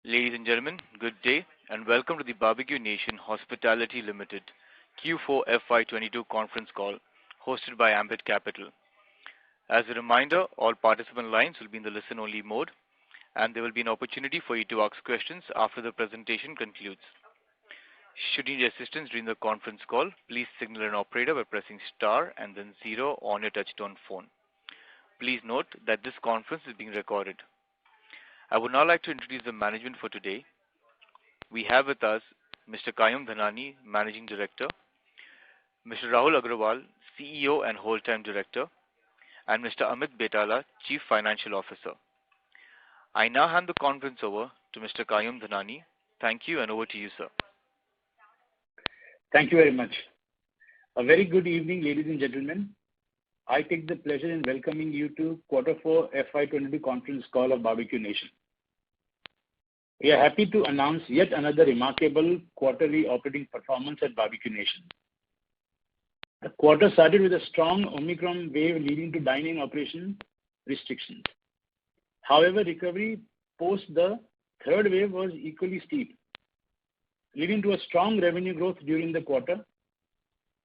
Ladies and gentlemen, good day and welcome to the Barbeque Nation Hospitality Limited Q4 FY22 conference call hosted by Ambit Capital. As a reminder, all participant lines will be in the listen-only mode and there will be an opportunity for you to ask questions after the presentation concludes. Should you need assistance during the conference call, please signal an operator by pressing star and then 0 on your touch-tone phone. Please note that this conference is being recorded. I would now like to introduce the management for today. We have with us Mr. Kayum Dhanani, Managing Director, Mr. Rahul Agrawal, CEO and Whole-Time Director, and Mr. Amit Betala, Chief Financial Officer. I now hand the conference over to Mr. Kayum Dhanani. Thank you and over to you, sir. Thank you very much. A very good evening, ladies and gentlemen. I take the pleasure in welcoming you to Q4 FY22 conference call of Barbeque Nation. We are happy to announce yet another remarkable quarterly operating performance at Barbeque Nation. The quarter started with a strong Omicron wave leading to dining operation restrictions. However, recovery post the third wave was equally steep, leading to a strong revenue growth during the quarter.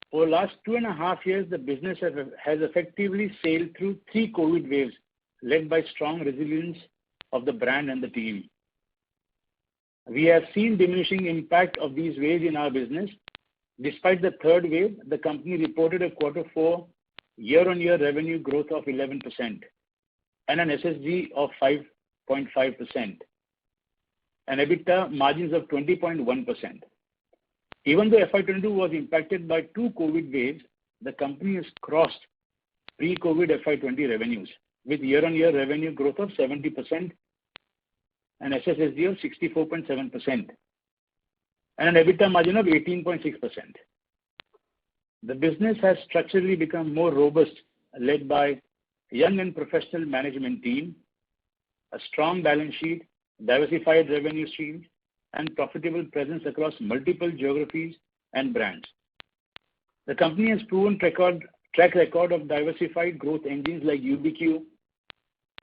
For the last 2.5 years, the business has effectively sailed through 3 COVID waves, led by strong resilience of the brand and the team. We have seen diminishing impact of these waves in our business. Despite the third wave, the company reported a Q4 year-on-year revenue growth of 11% and an SSG of 5.5% and EBITDA margins of 20.1%. Even though FY22 was impacted by 2 COVID waves, the company has crossed pre-COVID FY20 revenues with year-on-year revenue growth of 70% and SSSG of 64.7% and an EBITDA margin of 18.6%. The business has structurally become more robust, led by a young and professional management team, a strong balance sheet, diversified revenue streams, and profitable presence across multiple geographies and brands. The company has proven track record of diversified growth engines like UBQ,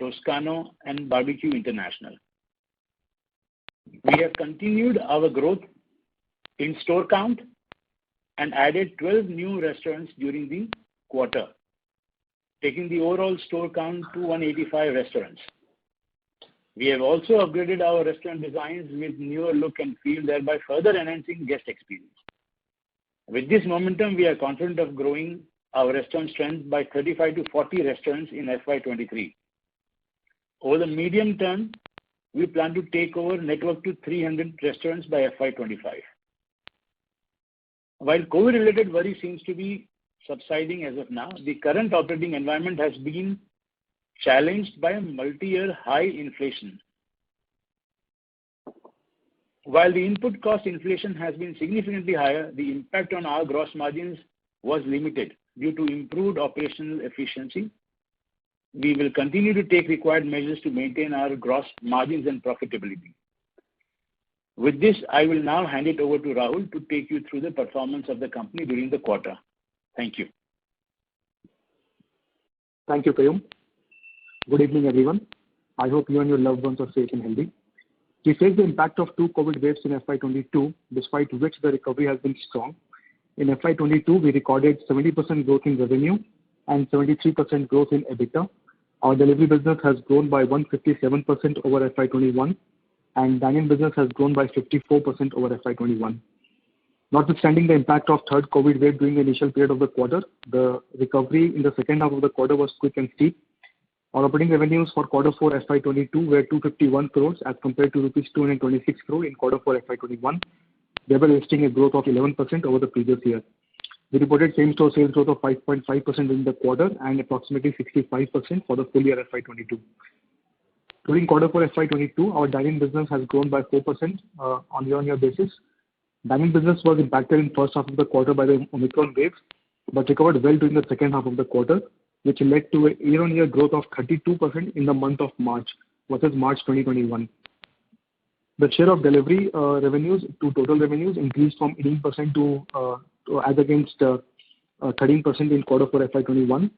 Toscano, and Barbecue International. We have continued our growth in store count and added 12 new restaurants during the quarter, taking the overall store count to 185 restaurants. We have also upgraded our restaurant designs with newer look and feel, thereby further enhancing guest experience. With this momentum, we are confident of growing our restaurant strength by 35 to 40 restaurants in FY23. Over the medium term, we plan to take over network to 300 restaurants by FY25. While COVID-related worry seems to be subsiding as of now, the current operating environment has been challenged by a multi-year high inflation. While the input cost inflation has been significantly higher, the impact on our gross margins was limited due to improved operational efficiency. We will continue to take required measures to maintain our gross margins and profitability. With this, I will now hand it over to Rahul to take you through the performance of the company during the quarter. Thank you. Thank you, Kayum. Good evening, everyone. I hope you and your loved ones are safe and healthy. We faced the impact of 2 COVID waves in FY22, despite which the recovery has been strong. In FY22, we recorded 70% growth in revenue and 73% growth in EBITDA. Our delivery business has grown by 157% over FY21, and dining business has grown by 54% over FY21. Notwithstanding the impact of third COVID wave during the initial period of the quarter, the recovery in the second half of the quarter was quick and steep. Our operating revenues for Q4 FY22 were 251 crores as compared to rupees 226 crore in Q4 FY21, thereby registering a growth of 11% over the previous year. We reported same-store sales growth of 5.5% in the quarter and approximately 65% for the full year FY22. During Q4 FY22, our dining business has grown by 4% on year-on-year basis. Dining business was impacted in first half of the quarter by the Omicron wave, but recovered well during the second half of the quarter, which led to a year-on-year growth of 32% in the month of March versus March 2021. The share of delivery revenues to total revenues increased from 18% to as against 13% in Q4 FY21.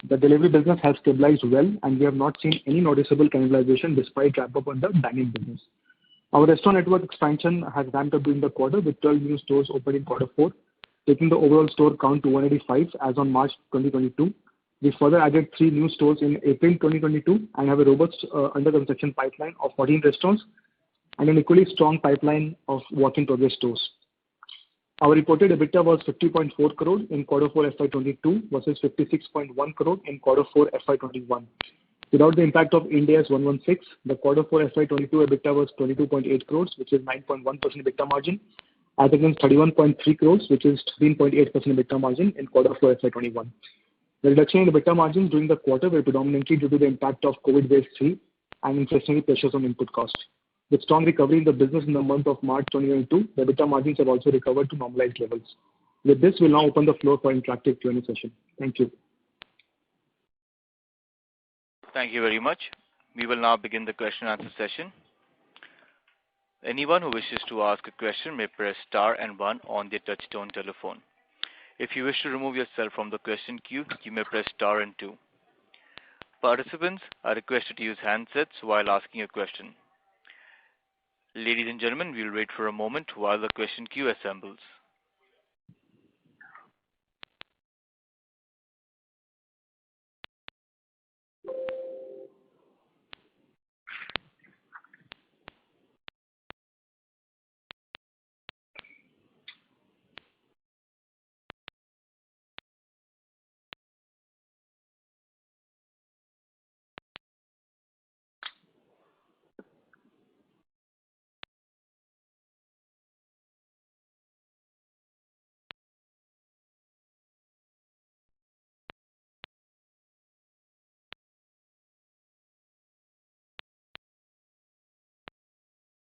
The delivery business has stabilized well, and we have not seen any noticeable cannibalization despite ramp up on the dining business. Our restaurant network expansion has ramped up during the quarter with 12 new stores opened in quarter four, taking the overall store count to 185 as on March 2022. We further added 3 new stores in April 2022 and have a robust under construction pipeline of 14 restaurants and an equally strong pipeline of work in progress stores. Our reported EBITDA was 50.4 crore in quarter four FY22 versus 56.1 crore in quarter four FY21. Without the impact of Ind AS 116, the quarter four FY22 EBITDA was 22.8 crores, which is 9.1% EBITDA margin, as against 31.3 crores, which is 13.8% EBITDA margin in quarter four FY21. The reduction in EBITDA margins during the quarter were predominantly due to the impact of COVID wave 3 and inflationary pressures on input costs. With strong recovery in the business in the month of March 2022, the EBITDA margins have also recovered to normalized levels. With this, we'll now open the floor for interactive Q&A session. Thank you. Thank you very much. We will now begin the question and answer session. Anyone who wishes to ask a question may press star and one on their touchtone telephone. If you wish to remove yourself from the question queue, you may press star and two. Participants are requested to use handsets while asking a question. Ladies and gentlemen, we'll wait for a moment while the question queue assembles.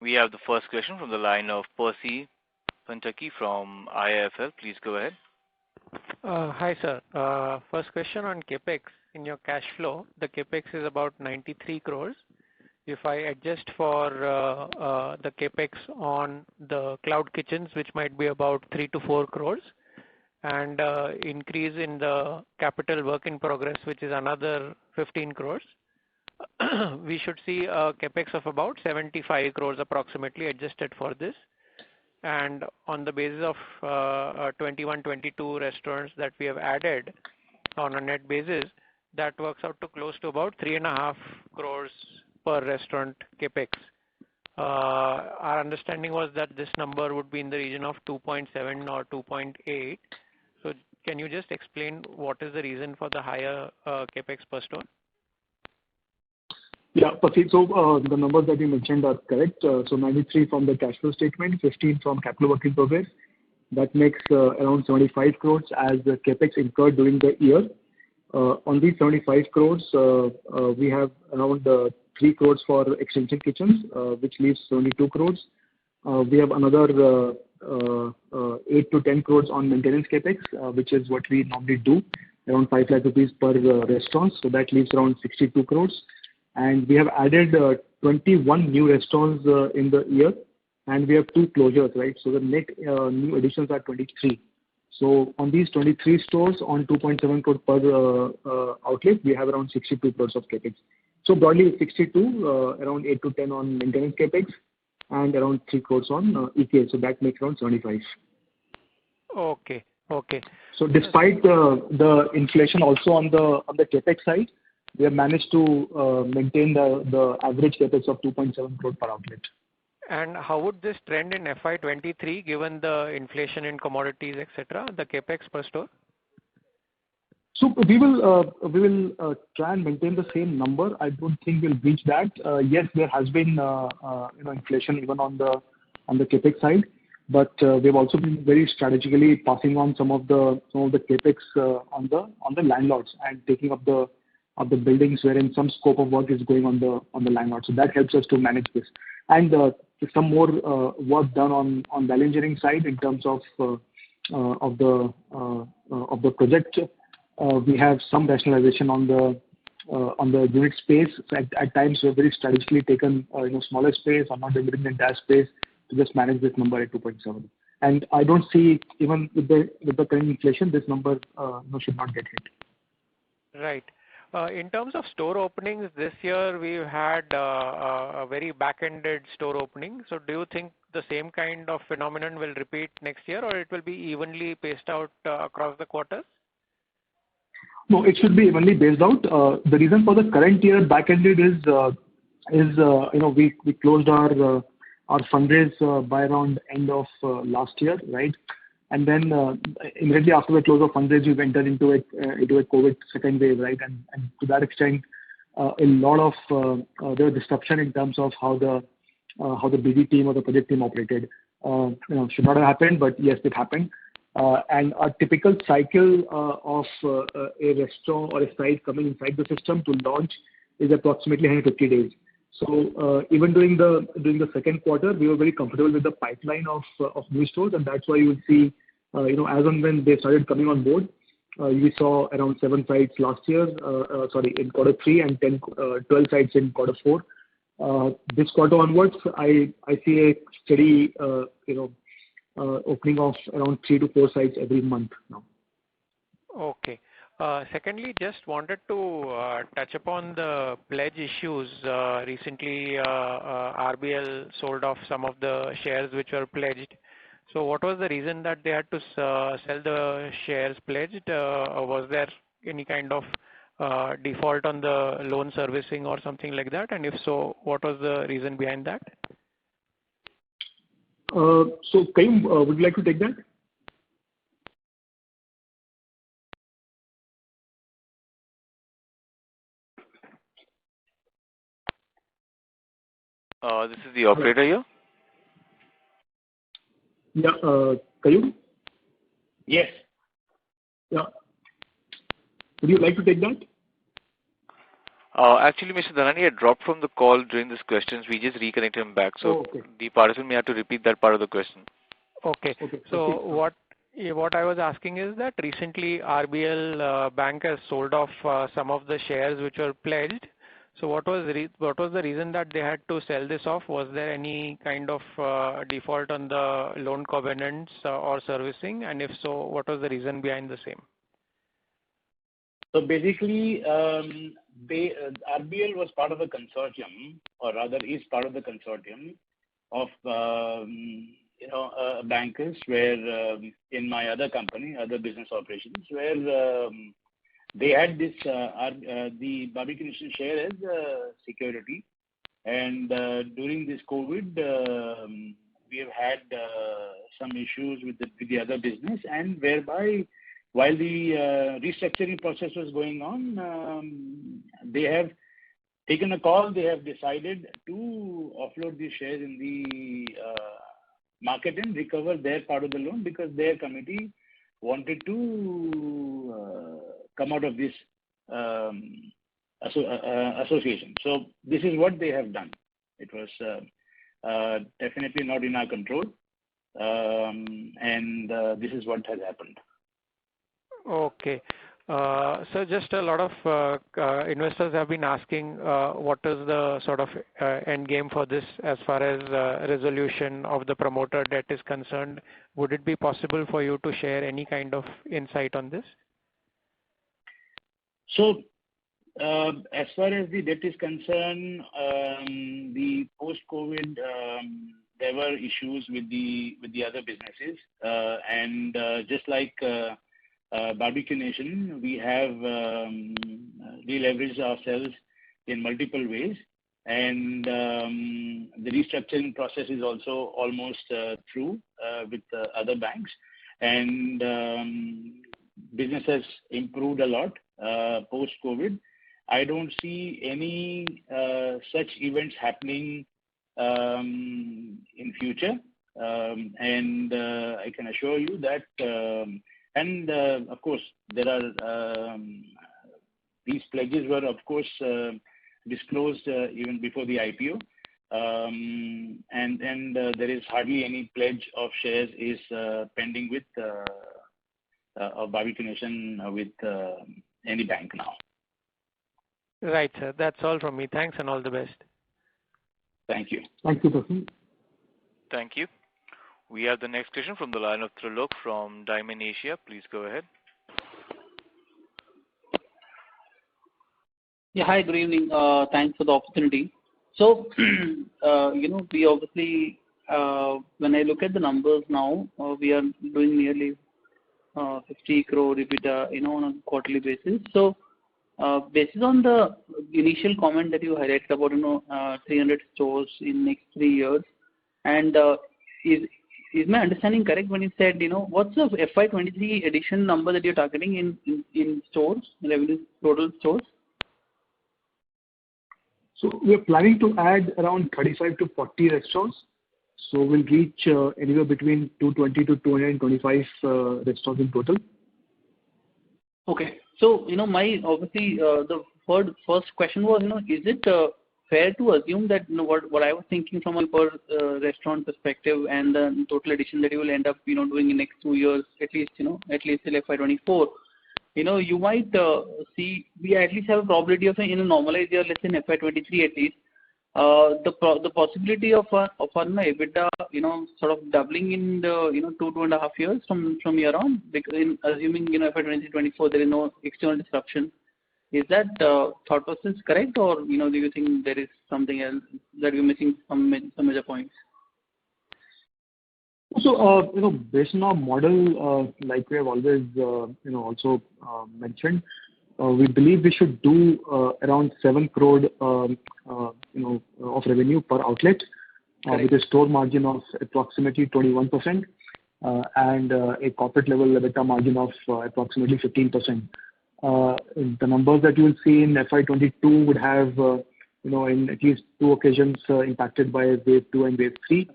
We have the first question from the line of Percy Panthaki from IIFL. Please go ahead. Hi, sir. First question on CapEx. In your cash flow, the CapEx is about 93 crores. If I adjust for the CapEx on the cloud kitchens, which might be about 3 to 4 crores, and increase in the capital work in progress, which is another 15 crores, we should see a CapEx of about 75 crores approximately adjusted for this. And on the basis of 21-22 restaurants that we have added on a net basis, that works out to close to about 3.5 crores per restaurant CapEx. Our understanding was that this number would be in the region of 2.7 or 2.8. So can you just explain what is the reason for the higher CapEx per store? Yeah, Percy, so the numbers that you mentioned are correct. So 93 from the cash flow statement, 15 from capital work in progress. That makes around 75 crores as the CapEx incurred during the year. On these 75 crores, we have around 3 crores for extension kitchens, which leaves 72 crores. We have another 8 to 10 crores on maintenance CapEx, which is what we normally do, around 5 lakh rupees per restaurant. So that leaves around 62 crores. And we have added 21 new restaurants in the year, and we have 2 closures, right? So the net new additions are 23. So on these 23 stores on 2.7 crore per outlet, we have around 62 crores of CapEx. So broadly 62, around 8 to 10 on maintenance CapEx, and around 3 crores on EK. So that makes around 75. Okay. So despite the inflation also on the CapEx side, we have managed to maintain the average CapEx of 2.7 crore per outlet. And how would this trend in FY23 given the inflation in commodities, etc., the CapEx per store? So we will try and maintain the same number. I don't think we'll reach that. Yes, there has been inflation even on the CapEx side, but we've also been very strategically passing on some of the CapEx on the landlords and taking up the buildings wherein some scope of work is going on the landlord. So that helps us to manage this. And some more work done on value engineering side in terms of the project. We have some rationalization on the unit space. So at times we have very strategically taken smaller space or not delivering the entire space to just manage this number at 2.7. And I don't see, even with the current inflation, this number should not get hit. Right. In terms of store openings, this year we've had a very back-ended store opening. So do you think the same kind of phenomenon will repeat next year, or it will be evenly paced out across the quarters? No, it should be evenly based out. The reason for the current year back-ended is we closed our fundraise by around end of last year, right? And then immediately after the close of fundraise, we entered into a COVID second wave, right? And to that extent, a lot of there was disruption in terms of how the BD team or the project team operated. Should not have happened, but yes, it happened. And a typical cycle of a restaurant or a site coming inside the system to launch is approximately 150 days. So even during the second quarter, we were very comfortable with the pipeline of new stores, and that's why you will see, as and when they started coming on board, we saw around 7 sites last year, in quarter 3 and 12 sites in quarter 4. This quarter onwards, I see a steady, opening of around 3 to 4 sites every month now. Okay. Secondly, just wanted to touch upon the pledge issues. Recently, RBL sold off some of the shares which were pledged. So what was the reason that they had to sell the shares pledged? Was there any kind of default on the loan servicing or something like that? And if so, what was the reason behind that? So, Kayum, would you like to take that? This is the operator here. Yeah, Kayum? Yes. Yeah. Would you like to take that? Actually, Mr. Dhanani had dropped from the call during this questions. We just reconnected him back. So okay. The participant may have to repeat that part of the question. Okay. So what I was asking is that recently RBL Bank has sold off some of the shares which were pledged. So what was the reason that they had to sell this off? Was there any kind of default on the loan covenants or servicing? And if so, what was the reason behind the same? So basically, RBL was part of a consortium, or rather is part of the consortium of bankers where in my other company, other business operations, where they had this the Barbeque Nation share as security, and during this COVID, we have had some issues with the other business, and whereby while the restructuring process was going on, they have taken a call. They have decided to offload these shares in the market and recover their part of the loan because their committee wanted to come out of this association. So this is what they have done. It was definitely not in our control, and this is what has happened. Okay. So just a lot of investors have been asking what is the sort of end game for this as far as resolution of the promoter debt is concerned. Would it be possible for you to share any kind of insight on this? So, as far as the debt is concerned, the post-COVID, there were issues with the other businesses, and just like Barbeque Nation, we have deleveraged ourselves in multiple ways, and the restructuring process is also almost through with other banks, and business has improved a lot post-COVID. I don't see any such events happening in future, and I can assure you that. And of course, there are these pledges were of course disclosed even before the IPO, and there is hardly any pledge of shares is pending with of Barbeque Nation with any bank now. Right, sir. That's all from me. Thanks and all the best. Thank you. Thank you, Prasanth. Thank you. We have the next question from the line of Trilok from Diamond Asia. Please go ahead. Yeah, hi, good evening. Thanks for the opportunity. So, we obviously, when I look at the numbers now, we are doing nearly 50 crore EBITDA, on a quarterly basis. So, based on the initial comment that you highlighted about, 300 stores in next 3 years, and is is my understanding correct when you said, what's the FY23 addition number that you're targeting in stores, revenue total stores? So we are planning to add around 35 to 40 restaurants. So we'll reach anywhere between 220 to 225 restaurants in total. Okay. So, my obviously the first question was, is it fair to assume that what I was thinking from a per restaurant perspective and the total addition that you will end up doing in next 2 years at least till FY24, you might see we at least have a probability of in a normalized year, let's say in FY23 at least, the possibility of an EBITDA, sort of doubling in the 2.5 years from here on, because in assuming FY23 24 there is no external disruption. Is that thought process correct, or do you think there is something else that we're missing some major points? So, based on our model, like we have always, also mentioned, we believe we should do around 7 crore, of revenue per outlet, with a store margin of approximately 21%, and a corporate level EBITDA margin of approximately 15%. The numbers that you will see in FY22 would have, in at least 2 occasions impacted by wave 2 and wave 3.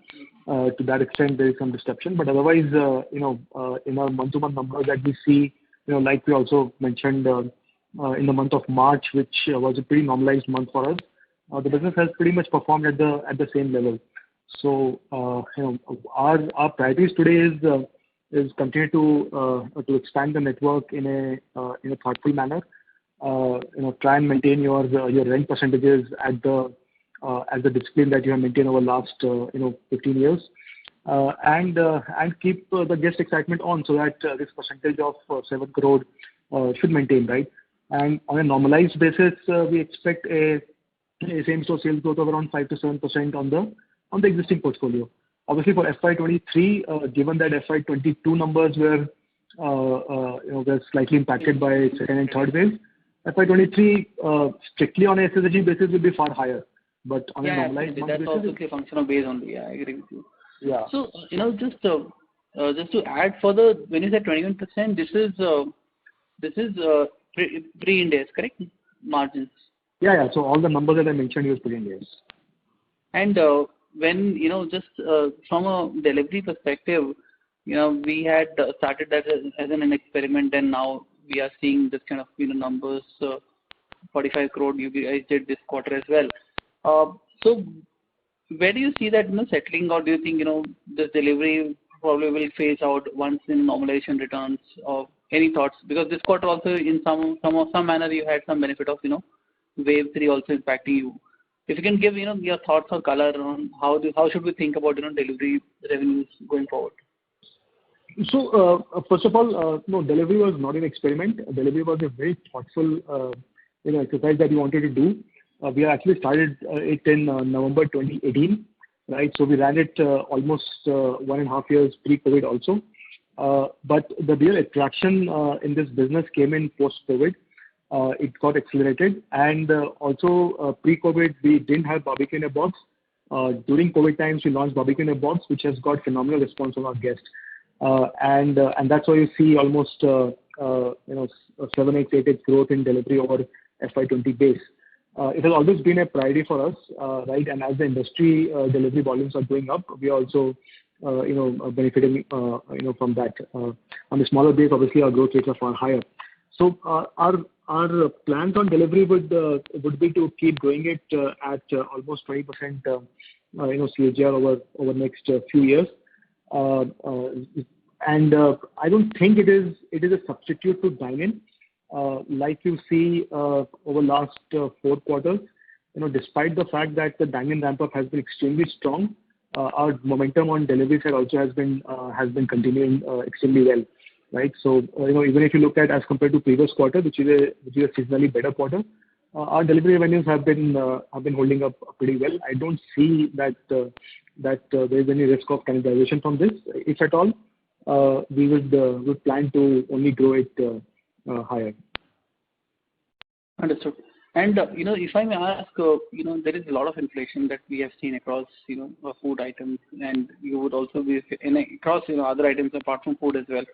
To that extent, there is some disruption, but otherwise, in our month-to-month numbers that we see, like we also mentioned, in the month of March, which was a pretty normalized month for us, the business has pretty much performed at the same level. So, our priorities today is continue to expand the network in a thoughtful manner. Try and maintain your rent percentages at the discipline that you have maintained over the last 15 years, and keep the guest excitement on, so that this percentage of 7 crore should maintain, right? And on a normalized basis, we expect a same-store sales growth of around 5 to 7% on the existing portfolio. Obviously, for FY23, given that FY22 numbers were slightly impacted by second and third wave, FY23 strictly on a SSG basis will be far higher. But on a normalized basis, that's also a function of base only. Yeah, I agree with you. Yeah. So just to add further, when you said 21%, this is pre-Ind AS, correct? Margins. Yeah. So all the numbers that I mentioned is pre-Ind AS. And when just from a delivery perspective, we had started that as an experiment, and now we are seeing this kind of numbers. 45 crore you guys did this quarter as well. So where do you see that settling, or do you think this delivery probably will phase out once in normalization returns? Or any thoughts? Because this quarter also in some manner you had some benefit of wave 3 also impacting you. If you can give your thoughts or color on how should we think about delivery revenues going forward? So first of all, no, delivery was not an experiment. Delivery was a very thoughtful exercise that we wanted to do. We actually started it in November 2018, right? So we ran it almost 1.5 years pre-COVID also. But the real attraction in this business came in post-COVID. It got accelerated, and also pre-COVID we didn't have Barbeque in a box. During COVID times we launched Barbeque in a box, which has got phenomenal response from our guests, and that's why you see almost 7x-8x growth in delivery over FY20 base. It has always been a priority for us, right? And as the industry delivery volumes are going up, we are also benefiting from that. On a smaller base, obviously our growth rates are far higher. So our plans on delivery would be to keep growing it at almost 20% CAGR over next few years. And I don't think it is a substitute to dine-in. Like you see over last 4 quarters, despite the fact that the dine-in ramp-up has been extremely strong, our momentum on delivery side also has been continuing extremely well, right? So even if you look at as compared to previous quarter, which is a seasonally better quarter, our delivery revenues have been holding up pretty well. I don't see that there's any risk of cannibalization from this. If at all, we would plan to only grow it higher. Understood. And if I may ask, there is a lot of inflation that we have seen across, food items, and you would also be across, other items apart from food as well.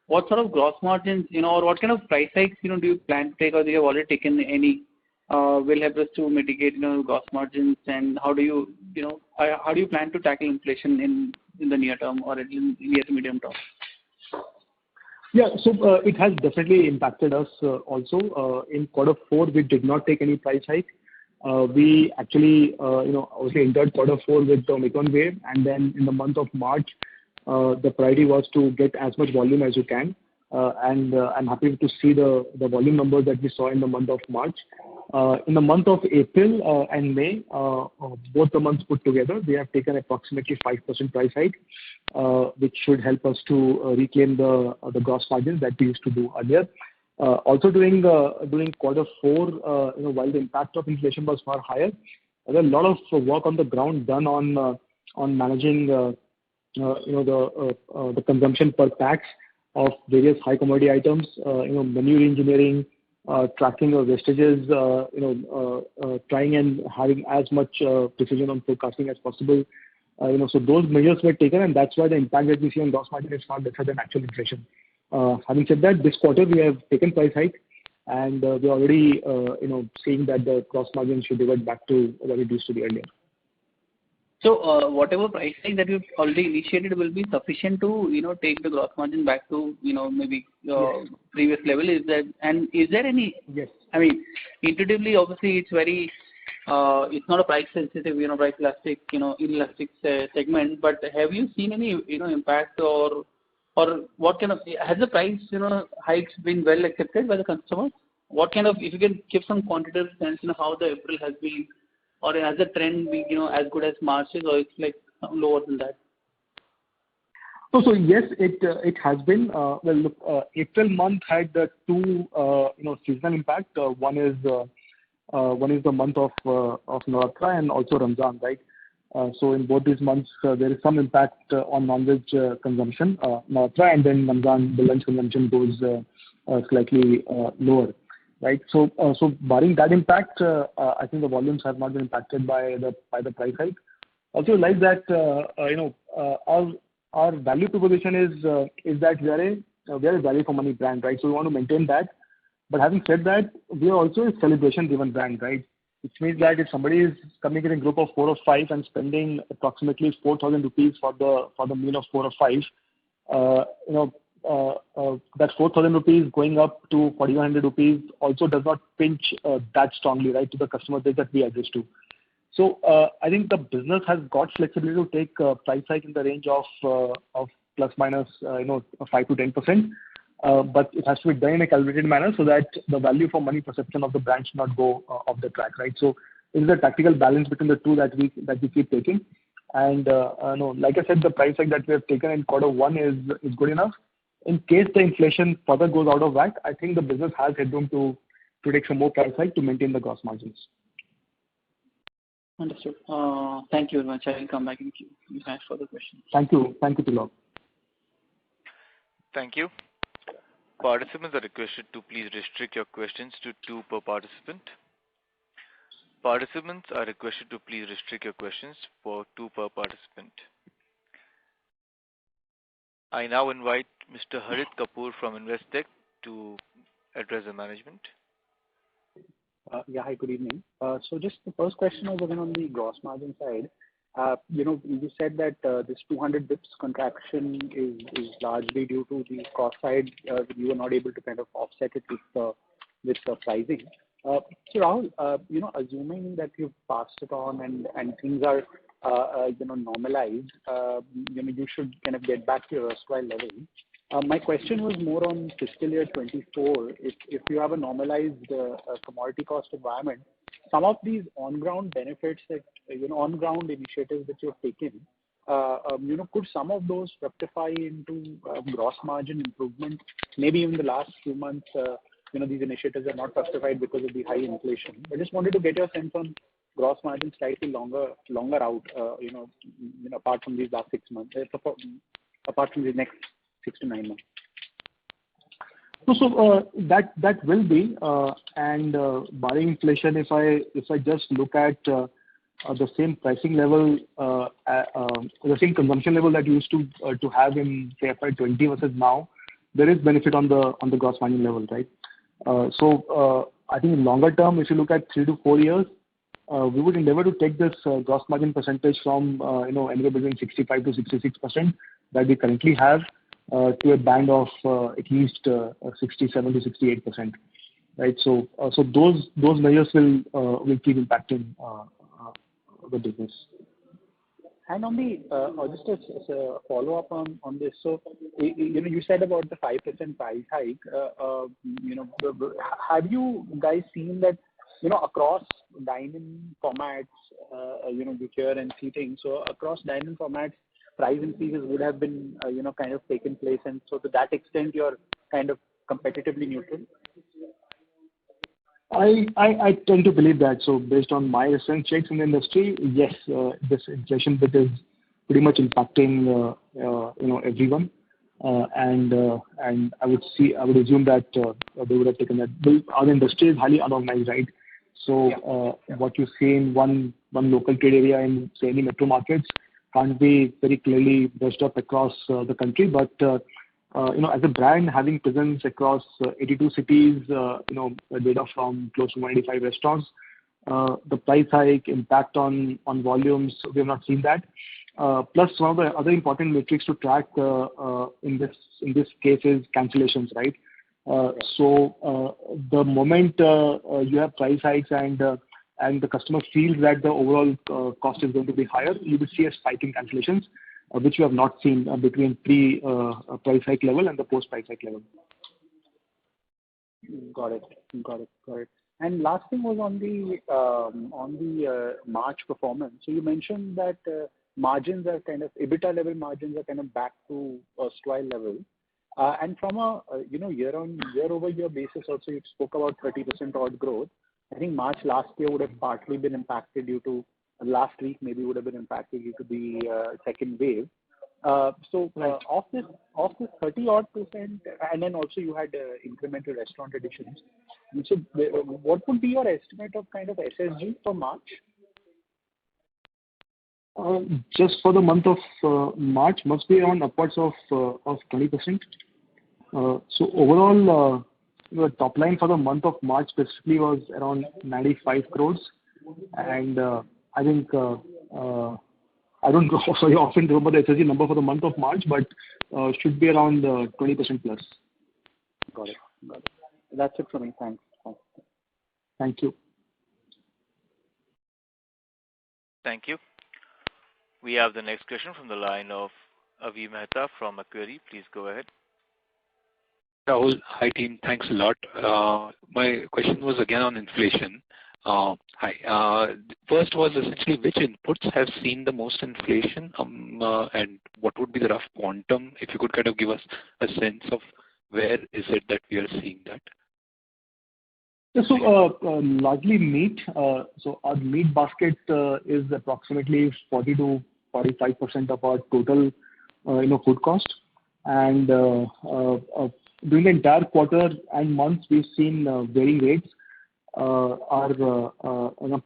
What sort of gross margins, or what kind of price hikes, do you plan to take, or do you have already taken any, will help us to mitigate, gross margins, and how do you plan to tackle inflation in the near term or in near to medium term? Yeah, so it has definitely impacted us also. In quarter 4, we did not take any price hike. We actually, obviously entered quarter 4 with the Omicron wave, and then in the month of March, the priority was to get as much volume as you can. And I'm happy to see the volume numbers that we saw in the month of March. In the month of April and May, both the months put together, we have taken approximately 5% price hike, which should help us to reclaim the gross margins that we used to do earlier. Also during quarter 4, while the impact of inflation was far higher, there was a lot of work on the ground done on managing the consumption per packs of various high commodity items, menu engineering, tracking of wastages, trying and having as much precision on forecasting as possible. So those measures were taken, and that's why the impact that we see on gross margin is far lesser than actual inflation. Having said that, this quarter we have taken price hike, and we're already seeing that the gross margin should revert back to what it used to be earlier. So whatever price hike that you've already initiated will be sufficient to take the gross margin back to maybe previous level. Is there any? Yes. I mean, intuitively, obviously, it's very it's not a price sensitive, price elastic, inelastic segment. But have you seen any impact or what kind of, has the price hikes been well accepted by the customers? What kind of, if you can give some quantitative sense, how the April has been, or has the trend been as good as March's, or it's like lower than that? So yes, it has been. Well, look, April month had two seasonal impact. One is the month of Navratri and also Ramzan, right? So in both these months, there is some impact on non-veg consumption, Navratri, and then Ramzan, the lunch consumption goes slightly lower, right? So barring that impact, I think the volumes have not been impacted by the price hike. Also, like that, our value proposition is that we are a value for money brand, right? So we want to maintain that. But having said that, we are also a celebration-driven brand, right? Which means that if somebody is coming in a group of 4 or 5 and spending approximately 4,000 rupees for the meal of 4 or 5, that 4,000 rupees going up to 4,100 rupees also does not pinch that strongly, right, to the customer base that we address to. So I think the business has got flexibility to take price hike in the range of plus minus 5 to 10%. But it has to be done in a calibrated manner so that the value for money perception of the brand should not go off the track, right? So it is a tactical balance between the two that we keep taking. And like I said, the price hike that we have taken in quarter 1 is good enough. In case the inflation further goes out of whack, I think the business has headroom to take some more price hike to maintain the gross margins. Understood. Thank you very much. I will come back in queue if I have further questions. Thank you, Tilok. Thank you. Participants are requested to please restrict your questions to 2 per participant. Participants are requested to please restrict your questions for 2 per participant. I now invite Mr. Harit Kapoor from Investec to address the management. Hi, good evening. So just the first question was again on the gross margin side. You said that this 200 bips contraction is largely due to the cost side. You were not able to kind of offset it with the pricing. So Rahul, assuming that you've passed it on and things are normalized, you should kind of get back to your erstwhile level. My question was more on fiscal year 24. If you have a normalized commodity cost environment, some of these on-ground benefits that on-ground initiatives that you've taken, could some of those rectify into gross margin improvement? Maybe in the last few months, these initiatives are not justified because of the high inflation. I just wanted to get your sense on gross margin slightly longer out, apart from these last 6 months, apart from the next 6 to 9 months. So that will be, and barring inflation, if I just look at the same pricing level, the same consumption level that you used to have in say FY20 versus now, there is benefit on the gross margin level, right? So I think in longer term, if you look at 3 to 4 years, we would endeavor to take this gross margin percentage from anywhere between 65 to 66% that we currently have to a band of at least 67 to 68%, right? So those measures will keep impacting the business. And on the just a follow up on this, so you said about the 5% price hike. Have you guys seen that across dine-in formats, liquor and seating? So across dine-in formats, price increases would have been kind of taken place, and so to that extent, you're kind of competitively neutral. I tend to believe that. So based on my recent checks in the industry, yes, this inflation bit is pretty much impacting everyone, and I would assume that they would have taken that. Our industry is highly unorganized, right? So what you see in one local trade area in say any metro markets can't be very clearly brushed up across the country, but as a brand having presence across 82 cities, data from close to 185 restaurants, the price hike impact on volumes, we have not seen that. Plus, one of the other important metrics to track in this case is cancellations, right? So the moment you have price hikes and the customer feels that the overall cost is going to be higher, you will see a spike in cancellations, which you have not seen between pre-price hike level and the post-price hike level. Got it. And last thing was on the March performance. So you mentioned that margins are kind of EBITDA level margins are kind of back to erstwhile level. And from a year-over-year basis, also you spoke about 30% odd growth. I think March last year would have partly been impacted due to last week, maybe would have been impacted due to the second wave. So of this 30 odd percent, and then also you had incremental restaurant additions. So what would be your estimate of kind of SSG for March? Just for the month of March, must be around upwards of 20%. So overall, the top line for the month of March specifically was around 95 crores, and I think I don't often remember the SSG number for the month of March, but should be around 20% plus. Got it. That's it for me. Thanks. Thank you. Thank you. We have the next question from the line of Avi Mehta from Macquarie. Please go ahead. Rahul, hi team. Thanks a lot. My question was again on inflation. Hi. First was essentially which inputs have seen the most inflation, and what would be the rough quantum? If you could kind of give us a sense of where is it that we are seeing that? So largely meat. So our meat basket is approximately 40 to 45% of our total food cost, and during the entire quarter and months we've seen varying rates. Our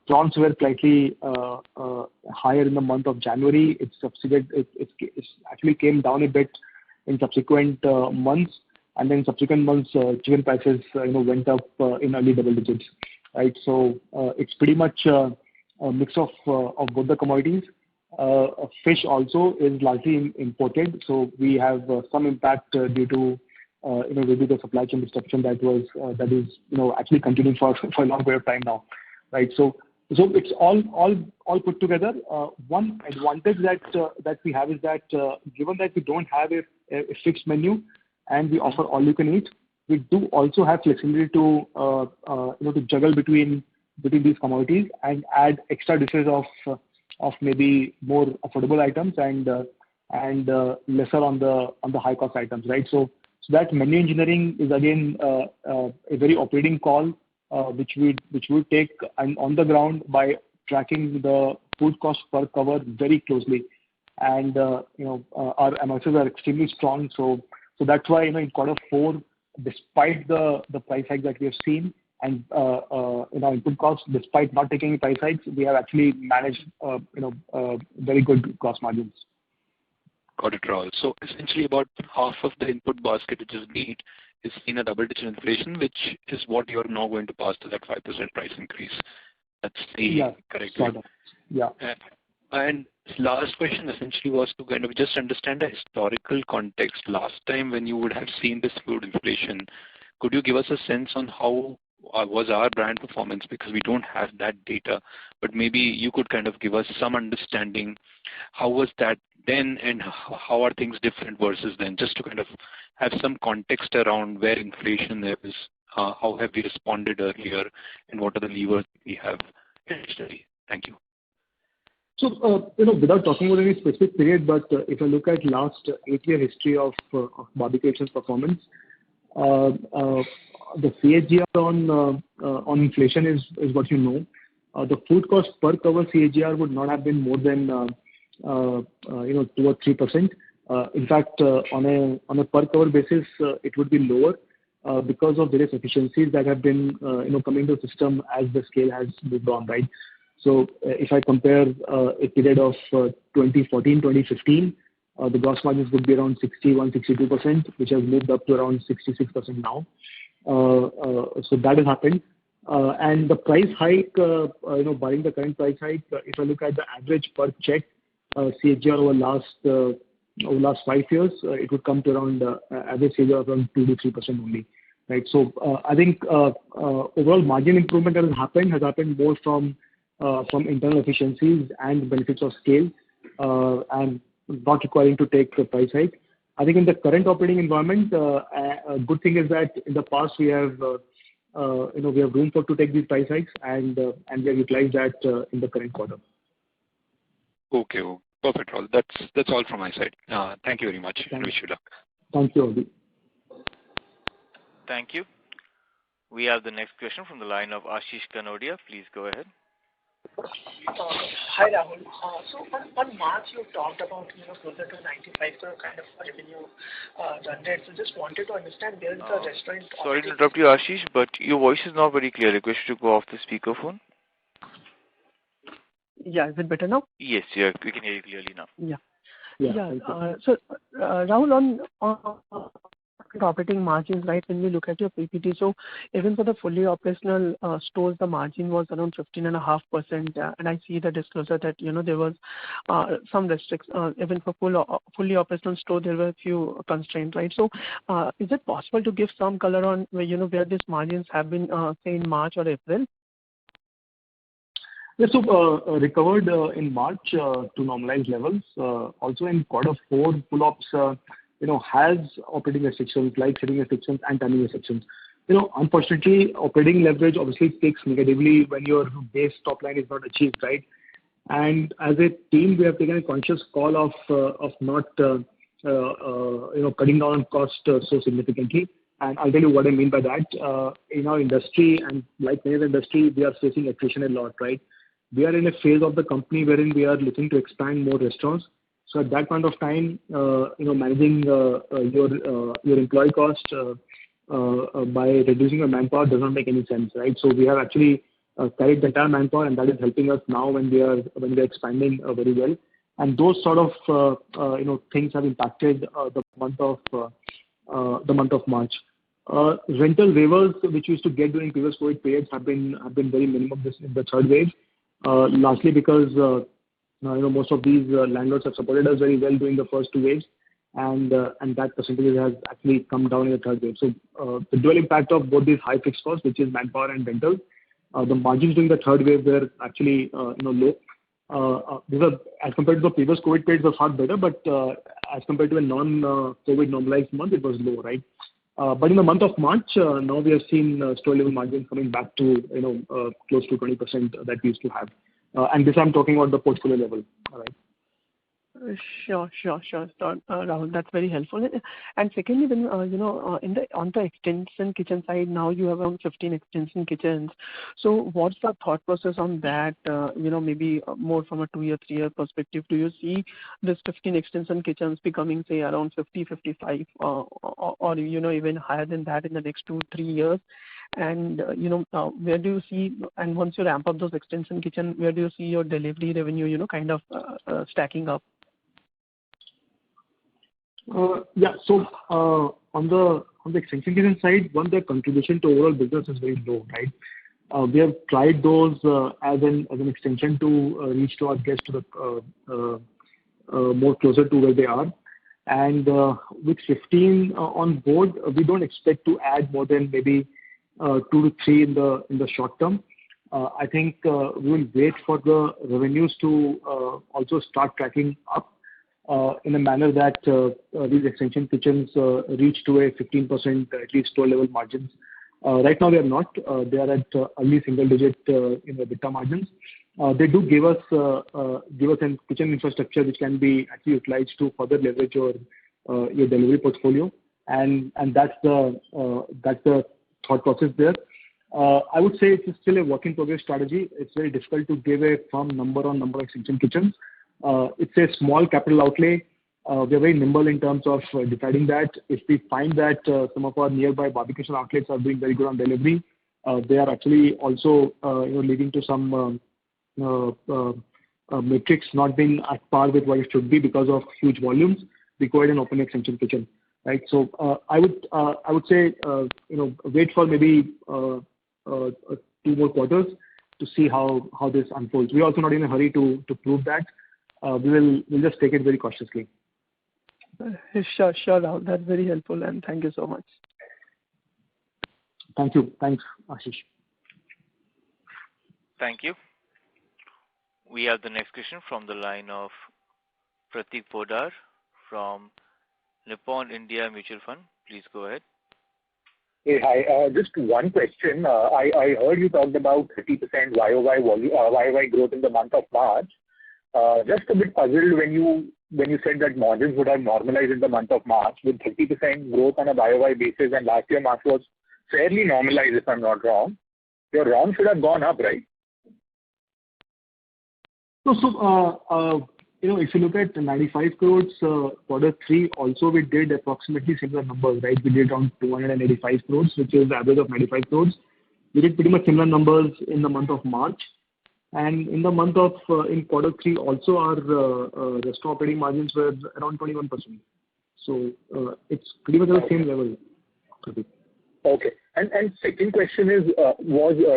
prawns were slightly higher in the month of January. It actually came down a bit in subsequent months, and then subsequent months chicken prices went up in early double digits, right? So it's pretty much a mix of both the commodities. Fish also is largely imported, so we have some impact due to maybe the supply chain disruption that is actually continuing for a long period of time now, right? So it's all put together. One advantage that we have is that given that we don't have a fixed menu and we offer all you can eat, we do also have flexibility to juggle between these commodities and add extra dishes of maybe more affordable items and lesser on the high cost items, right? So So that menu engineering is again a very operating call, which we take on the ground by tracking the food cost per cover very closely. And our MRSs are extremely strong. So that's why in quarter 4, despite the price hike that we have seen and in our input costs, despite not taking price hikes, we have actually managed very good gross margins. Got it, Rahul. So essentially about half of the input basket, which is meat, is in a double-digit inflation, which is what you are now going to pass to that 5% price increase. That's the correct way. Yeah. And last question essentially was to kind of just understand the historical context. Last time when you would have seen this food inflation, could you give us a sense on how was our brand performance? Because we don't have that data, but maybe you could kind of give us some understanding. How was that then, and how are things different versus then? Just to kind of have some context around where inflation is, how have we responded earlier, and what are the levers we have additionally? Thank you. So, without talking about any specific period, but if I look at last 8-year history of Barbeque's performance, the CAGR on inflation is what you know. The food cost per cover CAGR would not have been more than 2 or 3%. In fact, on a per cover basis, it would be lower because of various efficiencies that have been coming to the system as the scale has moved on, right? So if I compare a period of 2014, 2015, the gross margins would be around 61-62%, which has moved up to around 66% now. So that has happened. And the price hike, barring the current price hike, if I look at the average per check CAGR over last 5 years, it would come to around average CAGR of around 2 to 3% only, right? So I think overall margin improvement that has happened more from internal efficiencies and benefits of scale, and not requiring to take a price hike. I think in the current operating environment, a good thing is that in the past we have room to take these price hikes, and we have utilized that in the current quarter. Okay, perfect, Rahul. That's all from my side. Thank you very much. And wish you luck. Thank you, Abhi. Thank you. We have the next question from the line of Ashish Kanodia. Please go ahead. Hi, Rahul. So on March, you talked about closer to 95 crore kind of revenue run rate. So just wanted to understand, there is a restaurant. Sorry to interrupt you, Ashish, but your voice is not very clear. Request you to go off the speakerphone. Yeah, is it better now? Yes, yeah, we can hear you clearly now. So Rahul, on operating margins, right, when we look at your PPT, so even for the fully operational stores, the margin was around 15.5%, and I see the disclosure that there was some restrictions. Even for fully operational store, there were a few constraints, right? So is it possible to give some color on where these margins have been, say in March or April? Yeah, so recovered in March to normalized levels. Also in quarter 4, full ops has operating restrictions like sitting restrictions and timing restrictions. Unfortunately, operating leverage obviously takes negatively when your base top line is not achieved, right? And as a team, we have taken a conscious call of not cutting down on cost so significantly. And I'll tell you what I mean by that. In our industry, and like many other industry, we are facing attrition a lot, right? We are in a phase of the company wherein we are looking to expand more restaurants. So at that point of time, managing your employee cost by reducing your manpower does not make any sense, right? So we have actually carried the entire manpower, and that is helping us now when we are expanding very well. And those sort of things have impacted the month of March. Rental waivers, which we used to get during previous COVID periods, have been very minimum in the third wave. Lastly, because most of these landlords have supported us very well during the first 2 waves, and that percentage has actually come down in the third wave. So the dual impact of both these high fixed costs, which is manpower and rental, the margins during the third wave were actually low. These are, as compared to the previous COVID periods, was far better, but as compared to a non-COVID normalized month, it was low, right? But in the month of March, now we have seen store level margins coming back to close to 20% that we used to have. And this I'm talking about the portfolio level, all right? Sure. Rahul, that's very helpful. And secondly, when on the extension kitchen side, now you have around 15 extension kitchens. So what's the thought process on that? Maybe more from a 2-year, 3-year perspective. Do you see this 15 extension kitchens becoming, say, around 50, 55, or even higher than that in the next 2-3 years? And where do you see, and once you ramp up those extension kitchen, where do you see your delivery revenue, kind of stacking up? So on the extension kitchen side, one, the contribution to overall business is very low, right? We have tried those as an extension to reach to our guests to the more closer to where they are. And with 15 on board, we don't expect to add more than maybe 2 to 3 in the short term. I think we will wait for the revenues to also start tracking up in a manner that these extension kitchens reach to a 15% at least store level margins. Right now they are not. They are at early single digit EBITDA margins. They do give us a kitchen infrastructure which can be actually utilized to further leverage your delivery portfolio, and that's the thought process there. I would say it's still a work in progress strategy. It's very difficult to give a firm number on number of extension kitchens. It's a small capital outlay. We are very nimble in terms of deciding that. If we find that some of our nearby barbecuation outlets are doing very good on delivery, they are actually also leading to some metrics not being at par with what it should be because of huge volumes, we go ahead and open an extension kitchen, right? So I would say wait for maybe 2 more quarters to see how this unfolds. We're also not in a hurry to prove that. We'll just take it very cautiously. Sure, Rahul. That's very helpful, and thank you so much. Thank you. Thanks, Ashish. Thank you. We have the next question from the line of Pratik Podar from Nippon India Mutual Fund. Please go ahead. Hey, hi. Just one question. I heard you talked about 30% YOY growth in the month of March. Just a bit puzzled when you said that margins would have normalized in the month of March with 30% growth on a YOY basis, and last year March was fairly normalized, if I'm not wrong. Your ROM should have gone up, right? So, if you look at 95 crores, Q3 also we did approximately similar numbers, right? We did around 285 crores, which is the average of 95 crores. We did pretty much similar numbers in the month of March. And in the month of, in Q3 also our restaurant operating margins were around 21%. So it's pretty much at the same level. Okay. And second question is,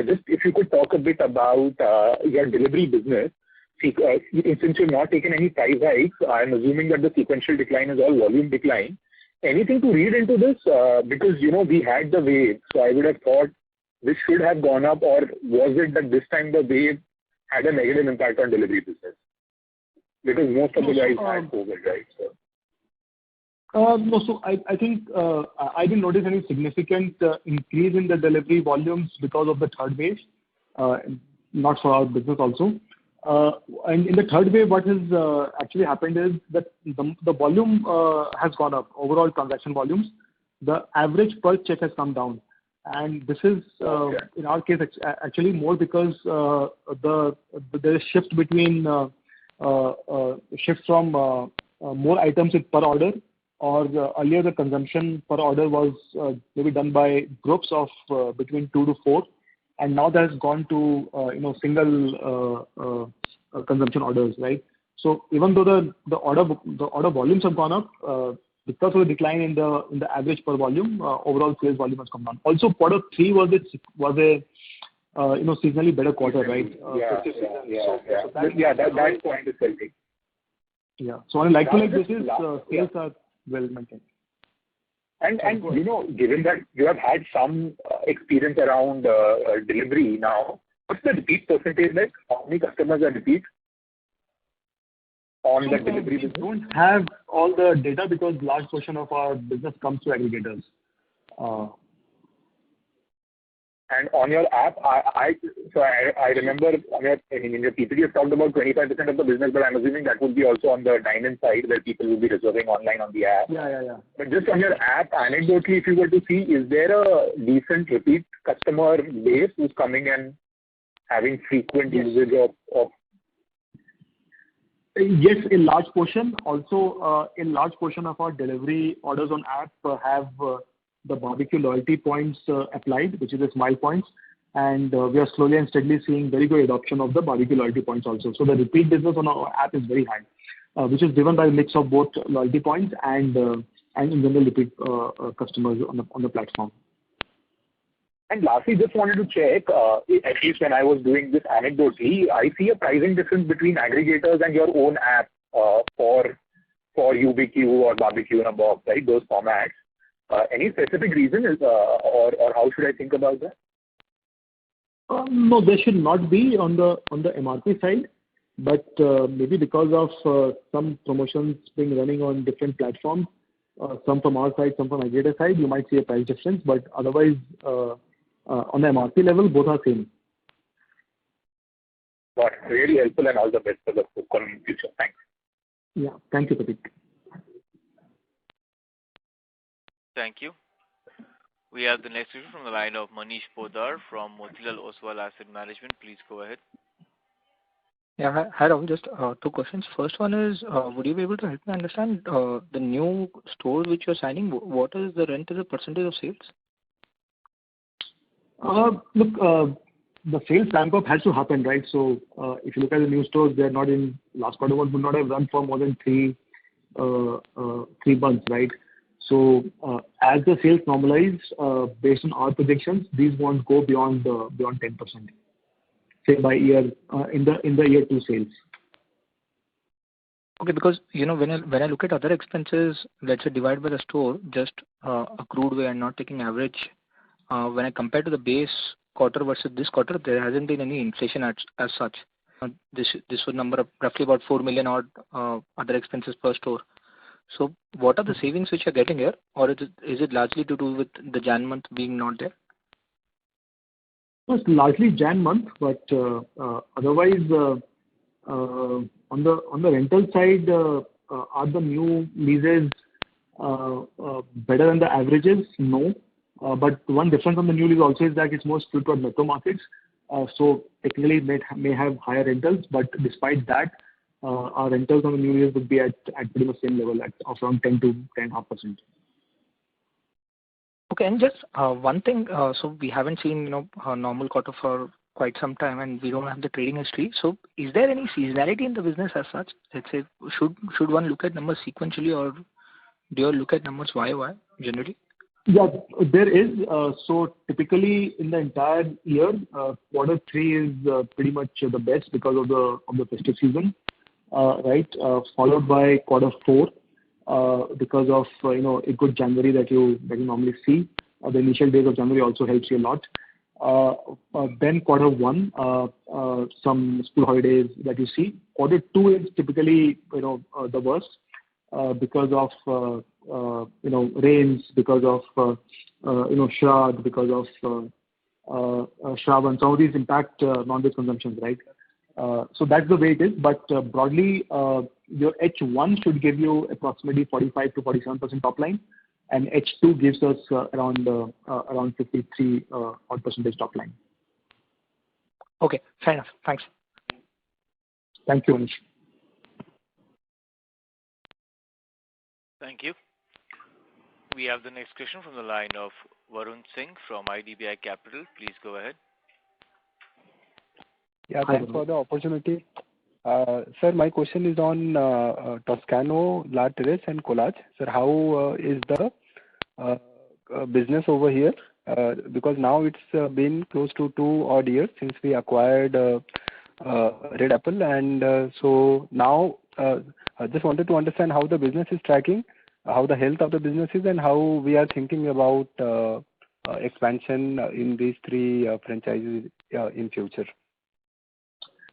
just if you could talk a bit about your delivery business. Since you've not taken any price hikes, I'm assuming that the sequential decline is all volume decline. Anything to read into this? Because, we had the wave, so I would have thought this should have gone up, or was it that this time the wave had a negative impact on delivery business? Because most of the guys had COVID, right? No, so I think I didn't notice any significant increase in the delivery volumes because of the third wave, not for our business also. And in the third wave, what has actually happened is that the volume has gone up, overall transaction volumes. The average per check has come down. And this is, in our case, actually more because the shift between shift from more items per order, or earlier the consumption per order was maybe done by groups of between 2 to 4. And now that has gone to single consumption orders, right? So even though the order volumes have gone up, because of the decline in the average per volume, overall sales volume has come down. Also, Q3 was a seasonally better quarter, right? That point is healthy. Yeah. So on a like-to-like basis, sales are well maintained. And given that you have had some experience around delivery now, what's the repeat percentage like? How many customers are repeat on the delivery business? We don't have all the data because large portion of our business comes through aggregators. And on your app, I remember in your PPT, you've talked about 25% of the business, but I'm assuming that would be also on the dine-in side where people will be reserving online on the app. Yeah. But just on your app, anecdotally, if you were to see, is there a decent repeat customer base who's coming and having frequent usage of? Yes, in large portion. Also, in large portion of our delivery orders on app have the Barbeque loyalty points applied, which is the Smile points, and we are slowly and steadily seeing very good adoption of the Barbeque loyalty points also. So the repeat business on our app is very high, which is driven by a mix of both loyalty points and in general repeat customers on the platform. And lastly, just wanted to check, at least when I was doing this anecdotally, I see a pricing difference between aggregators and your own app for UBQ or Barbecue in a Box, right? Those formats. Any specific reason or how should I think about that? No, there should not be on the MRP side, but maybe because of some promotions being running on different platforms, some from our side, some from aggregator side, you might see a price difference, but otherwise on the MRP level, both are same. Got it. Really helpful and all the best for the coming future. Thanks. Yeah, thank you, Pratik. Thank you. We have the next question from the line of Manish Podar from Motilal Oswal Asset Management. Please go ahead. Yeah, hi Rahul. Just two questions. First one is, would you be able to help me understand the new stores which you're signing? What is the rent as a percentage of sales? Look, the sales ramp up has to happen, right? So if you look at the new stores, they are not in last quarter one would not have run for more than 3 months, right? So as the sales normalize, based on our projections, these won't go beyond 10%. Say by year in the year 2 sales. Okay, because when I look at other expenses, let's say divide by the store, just a crude way and not taking average. When I compare to the base quarter versus this quarter, there hasn't been any inflation as such. This would number up roughly about 4 million odd other expenses per store. So what are the savings which you're getting here, or is it largely to do with the Jan month being not there? It's largely Jan month, but otherwise on the rental side, are the new leases better than the averages? No. But one difference on the new lease also is that it's more skewed toward metro markets. So technically it may have higher rentals, but despite that, our rentals on the new lease would be at pretty much same level of around 10 to 10.5%. Okay, and just one thing, so we haven't seen a normal quarter for quite some time, and we don't have the trading history. So is there any seasonality in the business as such? Let's say, should one look at numbers sequentially, or do you look at numbers YOY generally? Yeah, there is. So typically in the entire year, quarter 3 is pretty much the best because of the festive season, right? Followed by quarter 4 because of a good January that you normally see. The initial days of January also helps you a lot. Then quarter 1, some school holidays that you see. Quarter 2 is typically the worst because of rains, because of Shraddh, because of Shravan. Some of these impact non-veg consumptions, right? So that's the way it is. But broadly, your H1 should give you approximately 45 to 47% top line, and H2 gives us around 53 odd percentage top line. Okay, fair enough. Thanks. Thank you, Anish. Thank you. We have the next question from the line of Varun Singh from IDBI Capital. Please go ahead. Yeah, thanks for the opportunity. Sir, my question is on Toscano, La Terrace and Collage. Sir, how is the business over here? Because now it's been close to 2 odd years since we acquired Red Apple, and so now I just wanted to understand how the business is tracking, how the health of the business is, and how we are thinking about expansion in these 3 franchises in future.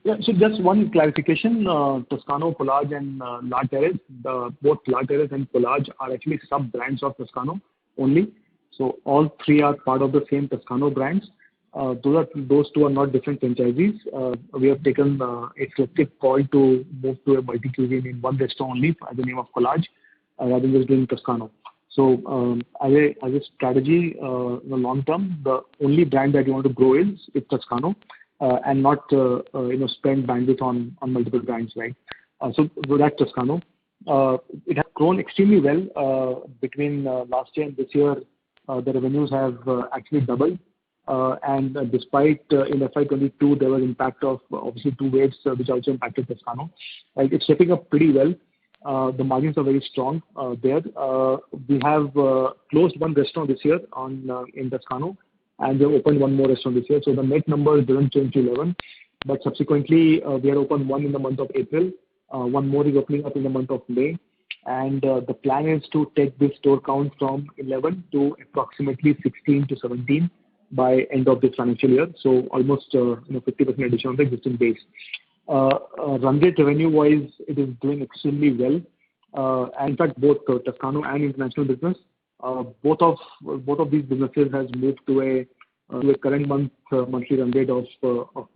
Yeah, so just one clarification, Toscano, Collage and La Terrace, both La Terrace and Collage are actually sub-brands of Toscano only. So all 3 are part of the same Toscano brands. Those two are not different franchisees. We have taken a collective call to move to a multi-cuisine in one restaurant only by the name of Collage, rather than just doing Toscano. So as a strategy, in the long term, the only brand that you want to grow is Toscano, and not spend bandwidth on multiple brands, right? So that's Toscano. It has grown extremely well between last year and this year. The revenues have actually doubled. And despite in FY22 there was impact of obviously two waves which also impacted Toscano. It's shaping up pretty well. The margins are very strong there. We have closed one restaurant this year in Toscano, and we have opened one more restaurant this year. So the net number doesn't change to 11, but subsequently we have opened one in the month of April. One more is opening up in the month of May. And the plan is to take this store count from 11 to approximately 16 to 17 by end of this financial year. So almost 50% addition on the existing base. Run rate revenue wise, it is doing extremely well. And in fact, both Toscano and international business, both of these businesses has moved to a current monthly run rate of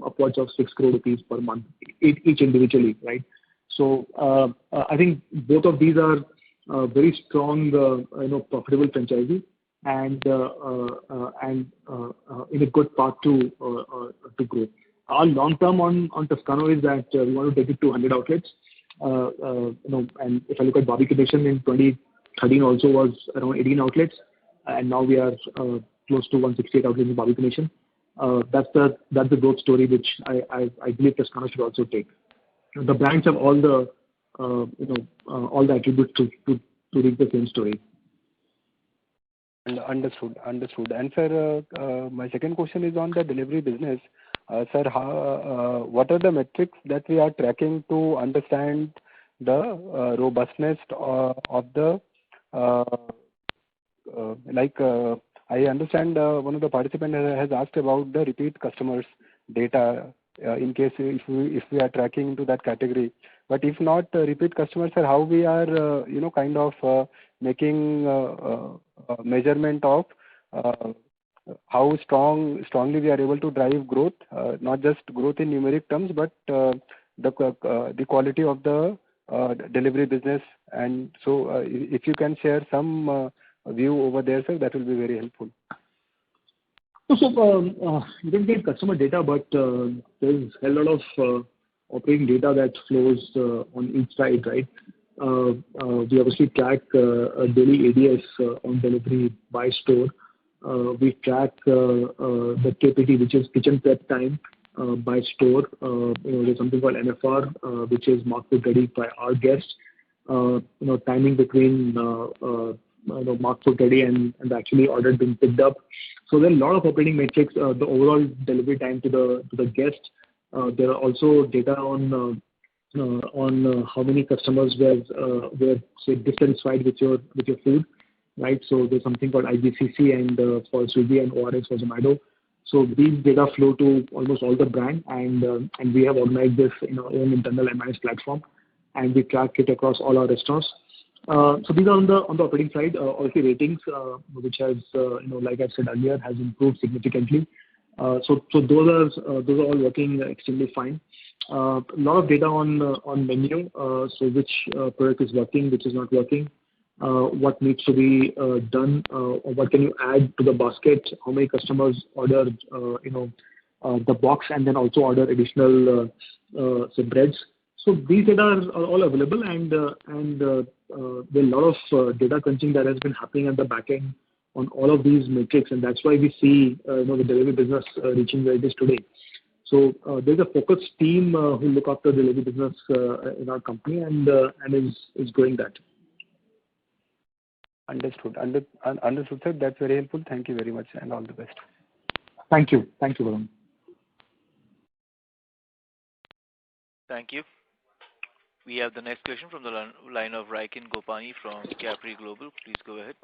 upwards of 6 crore rupees per month, each individually, right? So I think both of these are very strong, profitable franchisees, and in a good path to grow. Our long term on Toscano is that we want to take it to 100 outlets. And if I look at Barbeque Nation in 2013 also was around 18 outlets, and now we are close to 168 outlets in Barbeque Nation. That's the growth story which I believe Toscano should also take. The brands have all the attributes to reach the same story. Understood. And sir, my second question is on the delivery business. Sir, what are the metrics that we are tracking to understand the robustness of the I understand one of the participants has asked about the repeat customers data in case if we are tracking into that category. But if not repeat customers, sir, how we are making measurement of how strongly we are able to drive growth, not just growth in numeric terms, but the quality of the delivery business. And so if you can share some view over there, sir, that will be very helpful. So you don't get customer data, but there's a lot of operating data that flows on each side, right? We obviously track daily ADS on delivery by store. We track the KPT, which is kitchen prep time by store. There's something called MFR, which is marked food ready by our guests. Timing between marked food ready and actually ordered being picked up. So there are a lot of operating metrics. The overall delivery time to the guest. There are also data on how many customers were say dissatisfied with your food, right? So there's something called IGCC and for Swiggy and ORS for Zomato. So these data flow to almost all the brand, and we have organized this in our own internal MIS platform, and we track it across all our restaurants. So these are on the operating side. Also ratings, which has like I said earlier, has improved significantly. So those are all working extremely fine. A lot of data on menu, so which product is working, which is not working, what needs to be done, or what can you add to the basket, how many customers order the box and then also order additional say breads. So these data are all available, and there are a lot of data crunching that has been happening at the back end on all of these metrics, and that's why we see the delivery business reaching where it is today. So there's a focused team who look after delivery business in our company and is growing that. Understood, sir. That's very helpful. Thank you very much, and all the best. Thank you, Varun. Thank you. We have the next question from the line of Raikin Gopani from Capri Global. Please go ahead.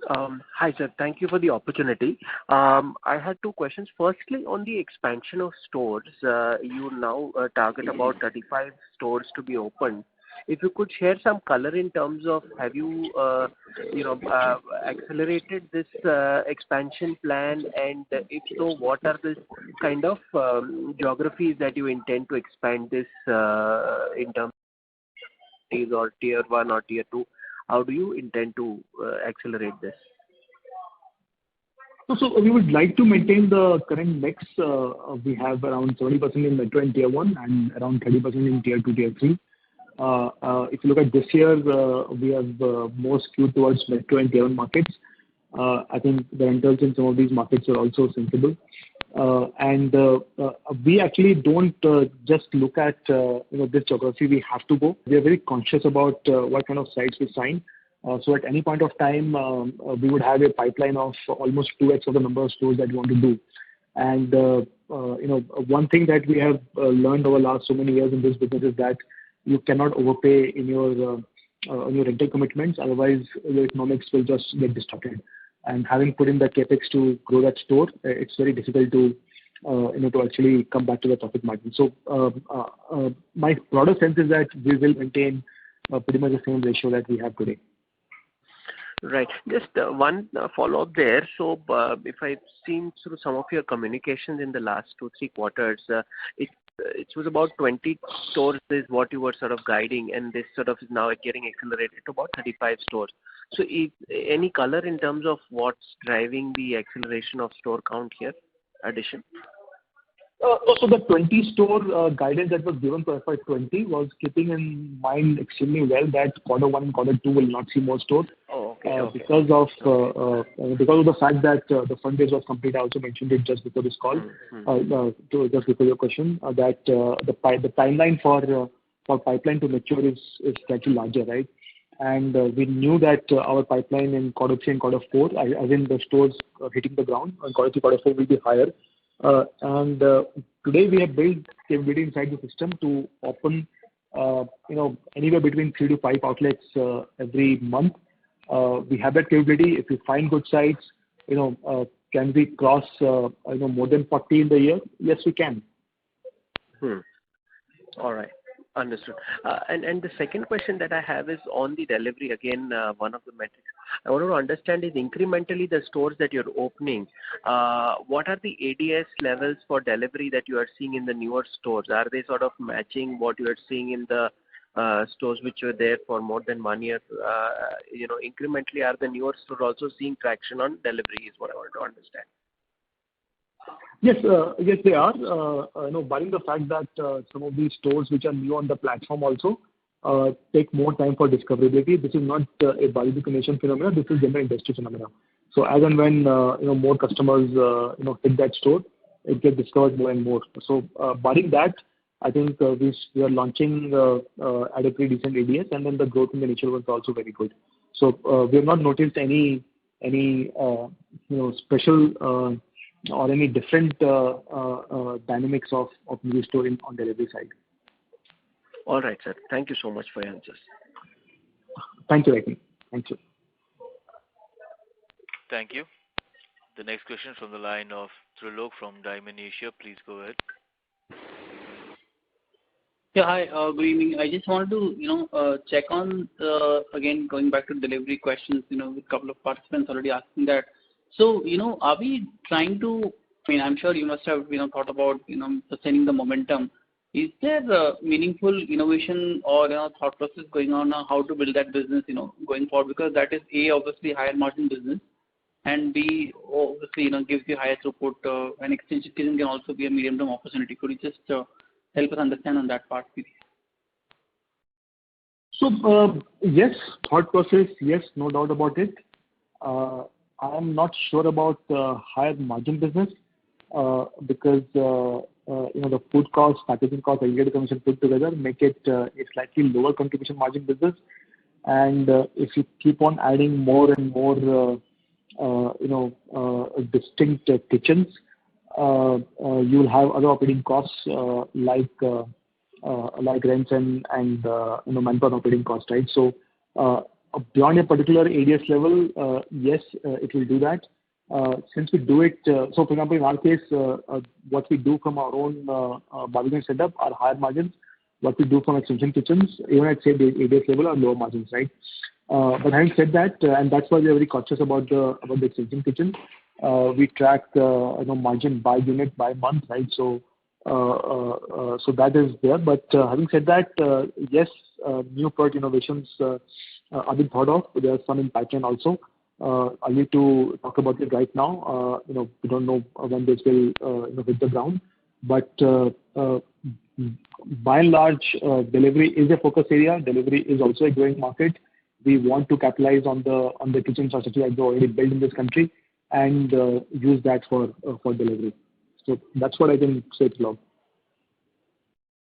Hi, sir. Thank you for the opportunity. I had two questions. Firstly, on the expansion of stores, you now target about 35 stores to be opened If you could share some color in terms of have you accelerated this expansion plan, and if so, what are the kind of geographies that you intend to expand this in terms of or tier 1 or tier 2? How do you intend to accelerate this? So we would like to maintain the current mix. We have around 70% in metro and tier 1 and around 30% in tier 2, tier 3. If you look at this year, we have more skewed towards metro and tier 1 markets. I think the rentals in some of these markets are also sensible. And we actually don't just look at this geography we have to go. We are very conscious about what kind of sites we sign. So at any point of time, we would have a pipeline of almost 2x of the number of stores that we want to do. And one thing that we have learned over the last so many years in this business is that you cannot overpay in your rental commitments. Otherwise, your economics will just get distorted. And having put in the capex to grow that store, it's very difficult to actually come back to the profit margin. So my broader sense is that we will maintain pretty much the same ratio that we have today. Right. Just one follow-up there. So if I've seen through some of your communications in the last 2-3 quarters, it was about 20 stores is what you were sort of guiding, and this sort of is now getting accelerated to about 35 stores. So any color in terms of what's driving the acceleration of store count here, addition? So the 20 store guidance that was given for FY20 was keeping in mind extremely well that Q1 and Q2 will not see more stores. Because of the fact that the fundraise was complete. I also mentioned it just before this call, just before your question, that the timeline for pipeline to mature is slightly larger, right? And we knew that our pipeline in Q3 and Q4, as in the stores hitting the ground, and Q3, Q4 will be higher. And today we have built capability inside the system to open, anywhere between 3 to 5 outlets every month. We have that capability. If we find good sites, can we cross, more than 40 in the year? Yes, we can. All right. Understood. And the second question that I have is on the delivery. Again, one of the metrics I want to understand is incrementally the stores that you're opening. What are the ADS levels for delivery that you are seeing in the newer stores? Are they sort of matching what you are seeing in the stores which were there for more than 1 year? Incrementally, are the newer stores also seeing traction on delivery is what I want to understand. Yes, they are. Barring the fact that some of these stores which are new on the platform also take more time for discoverability. This is not a Barbeque Nation phenomenon. This is general industry phenomenon. So as and when more customers hit that store, it gets discovered more and more. So barring that, I think we are launching at a pretty decent ADS, and then the growth in the initial ones is also very good. So we have not noticed any special or any different dynamics of new store on delivery side. All right, sir. Thank you so much for your answers. Thank you, Rakesh. Thank you. Thank you. The next question is from the line of Trilok from Diamond Asia. Please go ahead. Yeah, hi. Good evening. I just wanted to, check on, again, going back to delivery questions, with a couple of participants already asking that. So, are we trying to, I'm sure you must have, thought about, sustaining the momentum. Is there a meaningful innovation or, thought process going on how to build that business, going forward? Because that is A, obviously higher margin business, and B, obviously, gives you higher throughput, and extension can also be a medium-term opportunity. Could you just help us understand on that part, please? So, yes, thought process, yes, no doubt about it. I'm not sure about higher margin business because the food cost, packaging cost, aggregate commission put together make it a slightly lower contribution margin business. And if you keep on adding more and more, distinct kitchens, you'll have other operating costs like rents and manpower operating costs, right? So beyond a particular ADS level, yes, it will do that. Since we do it, so for example, in our case, what we do from our own Barbeque setup are higher margins. what we do from extension kitchens, even at say the ADS level, are lower margins, right? But having said that, and that's why we are very cautious about the extension kitchen. We track margin by unit by month, right? So that is there. But having said that, yes, new product innovations are being thought of. There are some in pipeline also. I need to talk about it right now. We don't know when this will hit the ground. But by and large, delivery is a focus area. Delivery is also a growing market. We want to capitalize on the kitchen infrastructure that we already built in this country and use that for delivery. So that's what I can say to Log.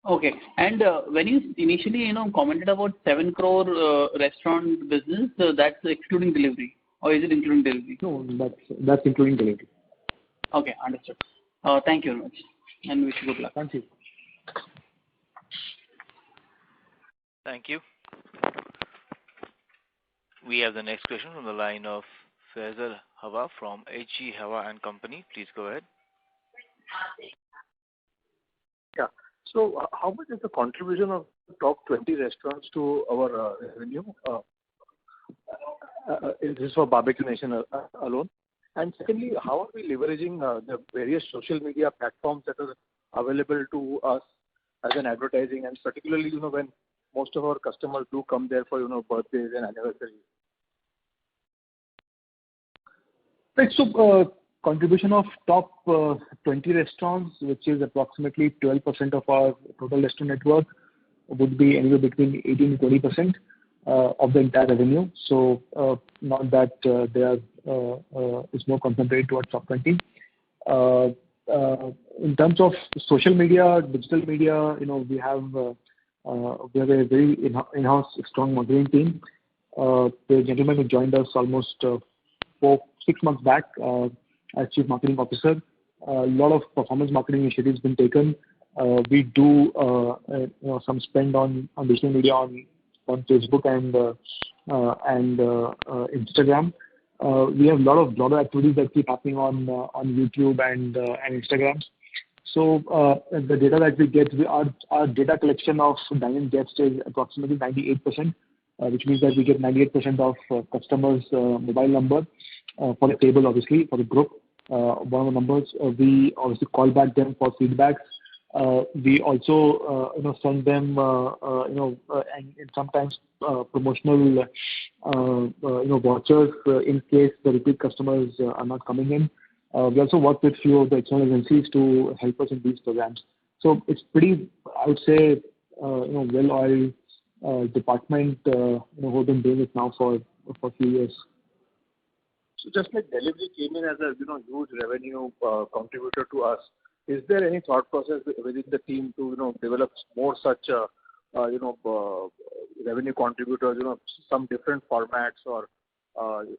Okay. And when you initially, commented about 7 crore restaurant business, that's excluding delivery, or is it including delivery? No, that's including delivery. Okay, understood. Thank you very much, and wish you good luck. Thank you. Thank you. We have the next question from the line of Faisal Hawa from HG Hawa and Company. Please go ahead. Yeah. So how much is the contribution of the top 20 restaurants to our revenue? Is this for Barbeque Nation alone? And secondly, how are we leveraging the various social media platforms that are available to us as an advertising, and particularly, when most of our customers do come there for, birthdays and anniversaries? Right. So contribution of top 20 restaurants, which is approximately 12% of our total restaurant network, would be anywhere between 18 to 20% of the entire revenue. So not that there is more concentrated towards top 20. In terms of social media, digital media, we have a very in-house strong marketing team. The gentleman who joined us almost 6 months back as Chief Marketing Officer, a lot of performance marketing initiatives been taken. We do some spend on digital media on Facebook and Instagram. We have a lot of activities that keep happening on YouTube and Instagram. So the data that we get, our data collection of dine-in guests is approximately 98%, which means that we get 98% of customers' mobile number for the table, obviously, for the group. One of the numbers, we obviously call back them for feedbacks. We also, send them, and sometimes promotional, vouchers in case the repeat customers are not coming in. We also work with few of the external agencies to help us in these programs. So it's pretty, I would say, well-oiled department who have been doing it now for a few years. So just like delivery came in as a huge revenue contributor to us, is there any thought process within the team to develop more such revenue contributors, some different formats, or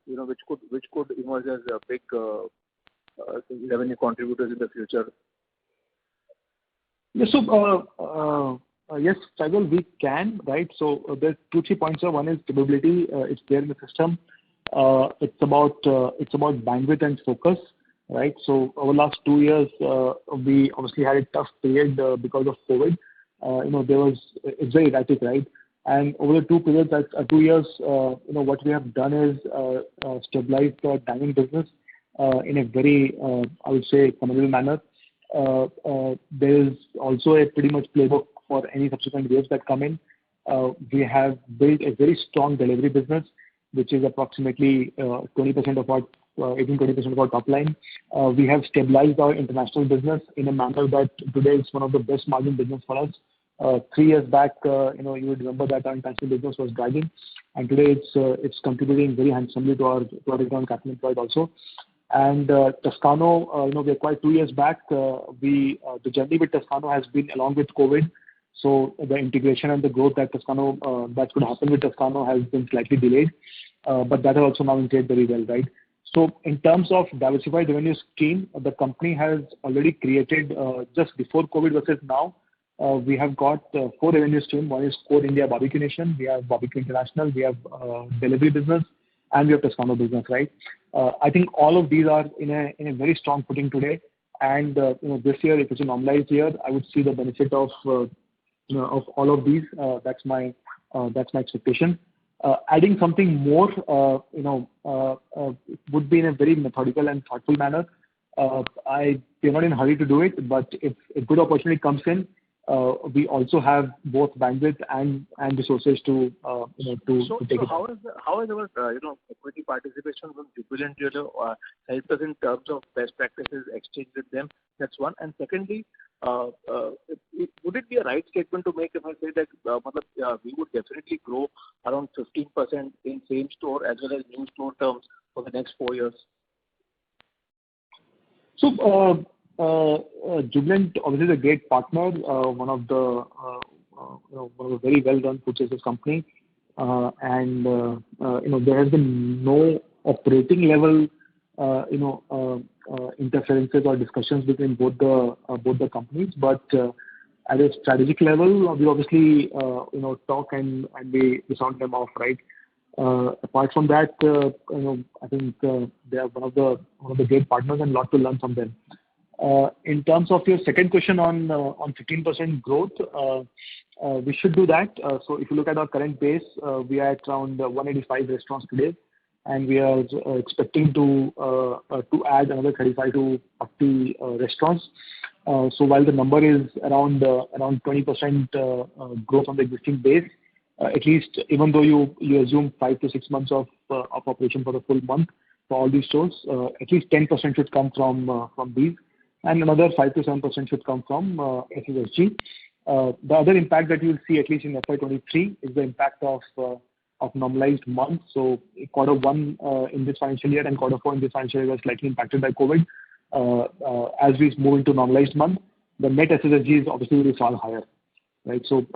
which could emerge as a big revenue contributors in the future? Yeah, so yes, Faisal, we can, right? So there's 2-3 points here. One is capability. It's there in the system. It's about bandwidth and focus, right? So over the last 2 years, we obviously had a tough period because of COVID. It's very erratic, right? And over the 2 years, what we have done is stabilize the dining business in a very, I would say, commendable manner. There is also a pretty much playbook for any subsequent waves that come in. We have built a very strong delivery business, which is approximately 20% of our 18-20% of our top line. We have stabilized our international business in a manner that today is one of the best margin business for us. 3 years back, you would remember that our international business was dragging, and today it's contributing very handsomely to our return on capital employed also. And Toscano, we acquired 2 years back. The journey with Toscano has been along with COVID. So the integration and the growth that could happen with Toscano has been slightly delayed, but that has also now integrated very well, right? So in terms of diversified revenue stream, the company has already created, just before COVID versus now, we have got 4 revenue streams. One is core India Barbeque Nation. We have Barbeque International. We have delivery business, and we have Toscano business, right? I think all of these are in a very strong footing today. And this year, if it's a normalized year, I would see the benefit of of all of these. That's my expectation. Adding something more, would be in a very methodical and thoughtful manner. We're not in a hurry to do it, but if a good opportunity comes in, we also have both bandwidth and resources to take it. How has our equity participation from Jubilant helped us in terms of best practices exchange with them? That's one. And secondly, would it be a right statement to make if I say that we would definitely grow around 15% in same store as well as new store terms for the next 4 years? So, Jubilant obviously is a great partner, one of the very well-run food services company, and there has been no operating level interferences or discussions between both the companies. But at a strategic level, we obviously talk and we sound them off, right? Apart from that, I think they are one of the great partners and lot to learn from them. In terms of your second question on 15% growth, we should do that. So if you look at our current base, we are at around 185 restaurants today, and we are expecting to add another 35 to 40 restaurants. So while the number is around 20% growth on the existing base, at least even though you assume 5 to 6 months of operation for the full month for all these stores, at least 10% should come from these, and another 5 to 7% should come from SSSG. The other impact that you'll see, at least in FY23, is the impact of normalized months. So quarter one in this financial year and quarter four in this financial year was slightly impacted by COVID. As we move into normalized month, the net SSSG is obviously far higher, right? So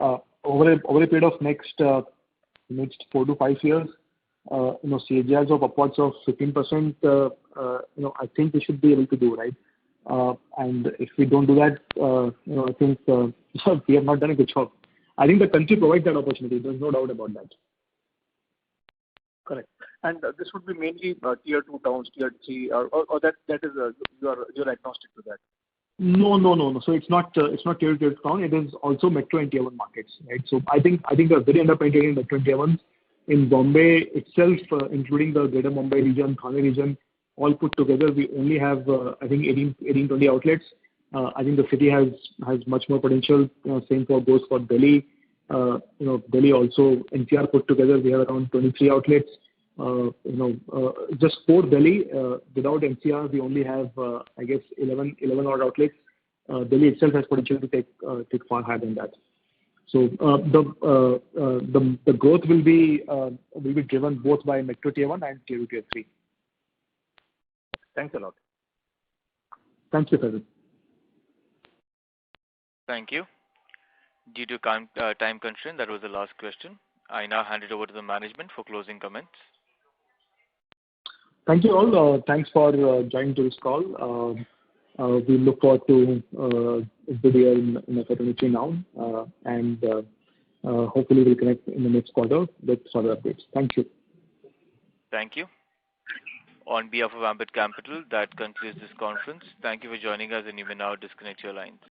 over a period of next 4 to 5 years, CAGRs of upwards of 15%, I think we should be able to do, right? And if we don't do that, I think we have not done a good job. I think the country provides that opportunity. There's no doubt about that. Correct. And this would be mainly tier 2 towns, tier 3, or that is you're agnostic to that. No. So it's not tier 2 town. It is also metro and tier 1 markets, right? So I think we are very underpenetrated in metro and tier 1. In Bombay itself, including the Greater Mumbai region, Thane region, all put together, we only have I think 18-20 outlets. I think the city has much more potential. Same goes for Delhi. Delhi also, NCR put together, we have around 23 outlets. Just for Delhi, without NCR, we only have I guess 11 odd outlets. Delhi itself has potential to take far higher than that. So the growth will be driven both by metro tier 1 and tier 2, tier 3. Thanks a lot. Thank you, Faisal. Thank you. Due to time constraint, that was the last question. I now hand it over to the management for closing comments. Thank you all. Thanks for joining to this call. We look forward to a good year in FY23 now, and hopefully we'll connect in the next quarter with further updates. Thank you. Thank you. On behalf of Ambit Capital, that concludes this conference. Thank you for joining us, and you may now disconnect your lines.